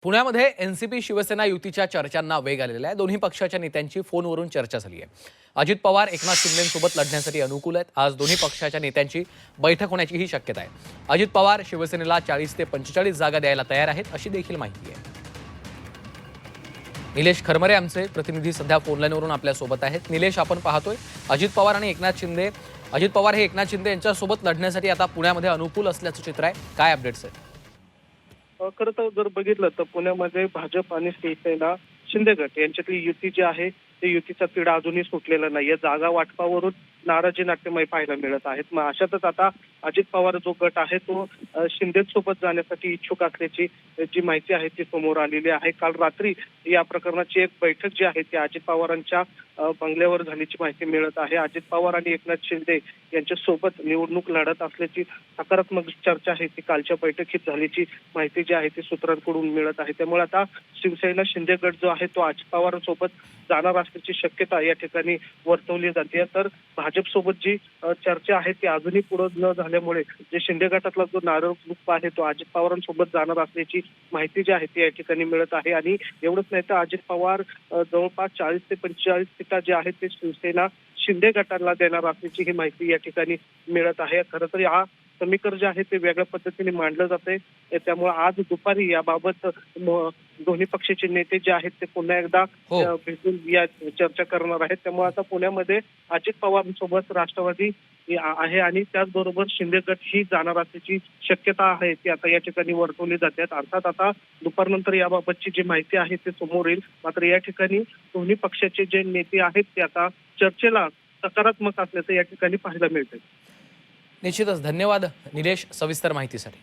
पुण्यामध्ये एनसीपी शिवसेना युतीच्या चर्चांना वेग आलेला आहे। दोन्ही पक्षाच्या नेत्यांची फोनवरून चर्चा झाली आहे। अजित पवार एकनाथ शिंदेंसोबत लढण्यासाठी अनुकूल आहेत। आज दोन्ही पक्षाच्या नेत्यांची बैठक होण्याचीही शक्यता आहे। अजित पवार शिवसेनेला 40 ते 45 जागा द्यायला तयार आहेत अशी देखील माहिती आहे। निलेश खरमरे आमचे प्रतिनिधी सध्या फोनलाईनवरून आपल्या सोबत आहेत। निलेश, आपण पाहतोय अजित पवार हे एकनाथ शिंदे यांच्यासोबत लढण्यासाठी आता पुण्यामध्ये अनुकूल असल्याचं चित्र आहे। काय अपडेट्स आहेत? खरं तर जर बघितलं तर पुण्यामध्ये भाजप आणि शिवसेना शिंदे गट यांच्यातली युती जी आहे ते युतीचा तिढा अजूनही सुटलेला नाहीये। जागा वाटपावरून नाराजी नाट्यमय पाहायला मिळत आहेत। मग अशातच आता अजित पवार जो गट आहे तो शिंदेसोबत जाण्यासाठी इच्छुक असल्याची जी माहिती आहे ती समोर आलेली आहे। काल रात्री या प्रकरणाची एक बैठक जी आहे ती अजित पवारांच्या बंगल्यावर झाल्याची माहिती मिळत आहे। अजित पवार आणि एकनाथ शिंदे यांच्या सोबत निवडणूक लढत असल्याची सकारात्मक चर्चा आहे ती कालच्या बैठकीत झाल्याची माहिती जी आहे ती सूत्रांकडून मिळत आहे। त्यामुळे आता शिवसेना शिंदे गट जो आहे तो अजित पवारांसोबत जाणार असल्याची शक्यता या ठिकाणी वर्तवली जाते। तर भाजप सोबत जी चर्चा आहे ती अजूनही पुढे न झाल्यामुळे जे शिंदे गटातला जो नारळ ग्रुप आहे तो अजित पवारांसोबत जाणार असल्याची माहिती जी आहे ती या ठिकाणी मिळत आहे। आणि एवढंच नाही तर अजित पवार जवळपास 40 ते 45 सीटा जे आहेत ते शिवसेना शिंदे गटाला देणार असल्याची ही माहिती या ठिकाणी मिळत आहे। खरं तर हा समीकरण जे आहे ते वेगळ्या पद्धतीने मांडलं जाते। त्यामुळे आज दुपारी याबाबत दोन्ही पक्षाचे नेते जे आहेत ते पुन्हा एकदा भेटून या चर्चा करणार आहेत। त्यामुळे आता पुण्यामध्ये अजित पवारांसोबत राष्ट्रवादी आहे आणि त्याचबरोबर शिंदे गट ही जाणार असल्याची शक्यता आहे ती आता या ठिकाणी वर्तवली जाते। अर्थात आता दुपारनंतर याबाबतची जी माहिती आहे ती समोर येईल। मात्र या ठिकाणी दोन्ही पक्षाचे जे नेते आहेत ते आता चर्चेला सकारात्मक असल्याचं या ठिकाणी पाहायला मिळते। निश्चितच धन्यवाद निलेश सविस्तर माहितीसाठी।